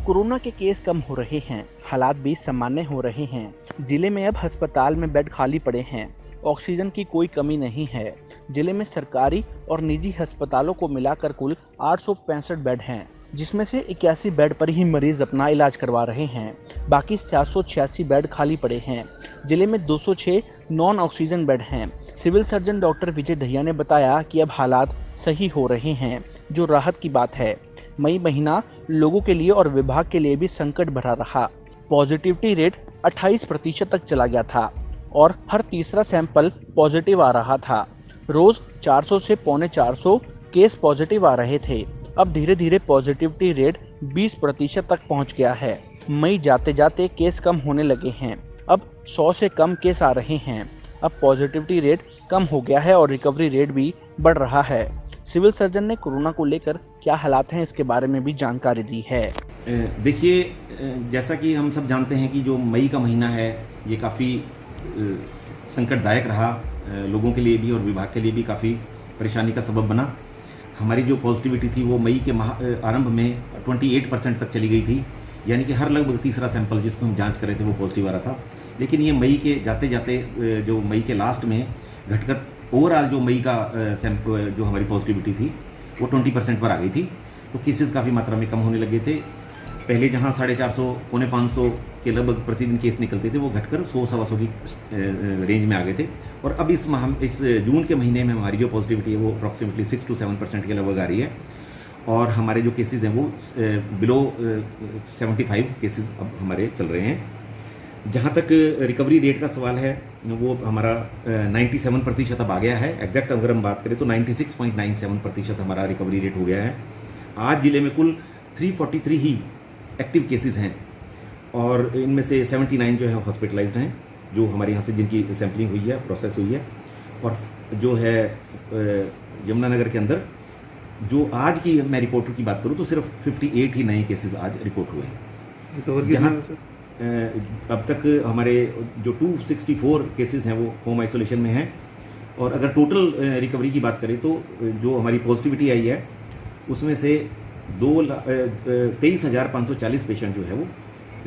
Corona के case कम हो रहे हैं, हालात भी सामान्य हो रहे हैं। जिले में अब अस्पताल में बेड खाली पड़े हैं, ऑक्सीजन की कोई कमी नहीं है। जिले में सरकारी और निजी अस्पतालों को मिलाकर कुल 865 बेड हैं, जिसमें से 81 बेड पर ही मरीज अपना इलाज करवा रहे हैं। बाकी 786 बेड खाली पड़े हैं। जिले में 206 नॉन ऑक्सीजन बेड हैं। Civil surgeon doctor Vijay Dahiya ने बताया कि अब हालात सही हो रहे हैं, जो राहत की बात है। मई महीना लोगों के लिए और विभाग के लिए भी संकट भरा रहा। पॉजिटिविटी रेट 28% तक चला गया था और हर तीसरा सैंपल पॉजिटिव आ रहा था। रोज 400 से पौने 400 केस पॉजिटिव आ रहे थे। अब धीरे धीरे पॉजिटिविटी रेट 20% तक पहुंच गया है। मई जाते जाते केस कम होने लगे हैं। अब 100 से कम केस आ रहे हैं। अब पॉजिटिविटी रेट कम हो गया है और रिकवरी रेट भी बढ़ रहा है। सिविल सर्जन ने कोरोना को लेकर क्या हालात हैं, इसके बारे में भी जानकारी दी है। देखिए, जैसा कि हम सब जानते हैं कि जो मई का महीना है ये काफ़ी संकटदायक रहा, लोगों के लिए भी और विभाग के लिए भी काफ़ी परेशानी का सबब बना। हमारी जो पॉजिटिविटी थी वो मई के आरंभ में 28% तक चली गई थी, यानी कि हर लगभग तीसरा सैंपल जिसको हम जांच कर रहे थे वो पॉजिटिव आ रहा था। लेकिन ये मई के जाते जाते जो मई के लास्ट में घटकर ओवरऑल जो मई का सैंपल जो हमारी पॉजिटिविटी थी वो 20% पर आ गई थी। तो केसेस काफ़ी मात्रा में कम होने लगे थे। पहले जहाँ 450 पौने 500 के लगभग प्रतिदिन केस निकलते थे वो घटकर 100-125 की रेंज में आ गए थे। और अब इस जून के महीने में हमारी जो पॉजिटिविटी है वो अप्रॉक्सीमेटली 6 to 7% के लगभग आ रही है। और हमारे जो केसेस हैं वो बिलो 75 केसेस अब हमारे चल रहे हैं। जहाँ तक रिकवरी रेट का सवाल है वो हमारा 97% अब आ गया है। एग्जैक्ट अगर हम बात करें तो 96.97% हमारा रिकवरी रेट हो गया है। आज जिले में कुल 343 ही एक्टिव केसेस हैं और इनमें से 79 जो है हॉस्पिटलाइज्ड हैं, जो हमारे यहाँ से जिनकी सैम्पलिंग हुई है, प्रोसेस हुई है। और जो है यमुनानगर के अंदर जो आज की मैं रिपोर्ट की बात करूँ तो सिर्फ 58 ही नए केसेस आज रिपोर्ट हुए हैं। जहाँ अब तक हमारे जो 264 केसेस हैं वो होम आइसोलेशन में हैं। और अगर टोटल रिकवरी की बात करें तो जो हमारी पॉजिटिविटी आई है उसमें से 23,540 पेशेंट जो है वो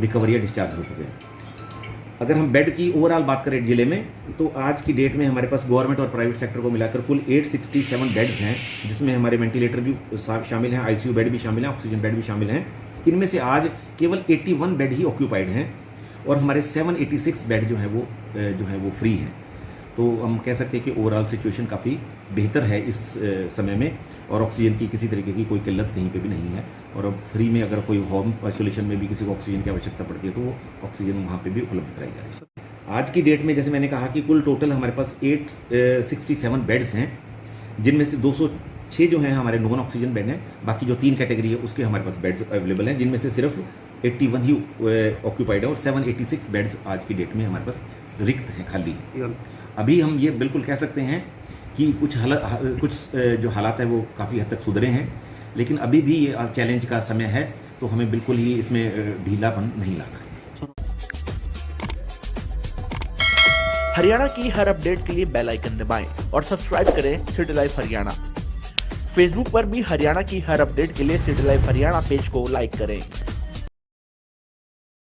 रिकवरी या डिस्चार्ज हो चुके हैं। अगर हम बेड की ओवरऑल बात करें जिले में तो आज की डेट में हमारे पास गवर्नमेंट और प्राइवेट सेक्टर को मिलाकर कुल 867 बेड्स हैं, जिसमें हमारे वेंटिलेटर भी शामिल हैं, आईसीयू बेड भी शामिल हैं, ऑक्सीजन बेड भी शामिल हैं। इनमें से आज केवल 81 बेड ही ऑक्यूपाइड हैं और हमारे 786 बेड जो है वो फ्री हैं। तो हम कह सकते हैं कि ओवरऑल सिचुएशन काफ़ी बेहतर है इस समय में और ऑक्सीजन की किसी तरीके की कोई किल्लत कहीं पे भी नहीं है। और अब फ्री में अगर कोई होम आइसोलेशन में भी किसी को ऑक्सीजन की आवश्यकता पड़ती है तो वो ऑक्सीजन वहाँ पे भी उपलब्ध कराई जा रही है। आज की डेट में जैसे मैंने कहा कि कुल टोटल हमारे पास 867 बेड्स हैं, जिनमें से 206 जो हैं हमारे नॉन ऑक्सीजन बेड हैं। बाकी जो 3 कैटेगरी है उसके हमारे पास बेड्स अवेलेबल हैं, जिनमें से सिर्फ 81 ही ऑक्यूपाइड है और 786 बेड्स आज की डेट में हमारे पास रिक्त हैं, खाली है। अभी हम ये बिल्कुल कह सकते हैं कि कुछ जो हालात हैं वो काफ़ी हद तक सुधरे हैं, लेकिन अभी भी ये चैलेंज का समय है, तो हमें बिल्कुल ही इसमें ढीलापन नहीं लाना है। हरियाणा की हर अपडेट के लिए बेल आइकन दबाएं और सब्सक्राइब करें सिटी लाइव हरियाणा। फेसबुक पर भी हरियाणा की हर अपडेट के लिए सिटी लाइव हरियाणा पेज को लाइक करें।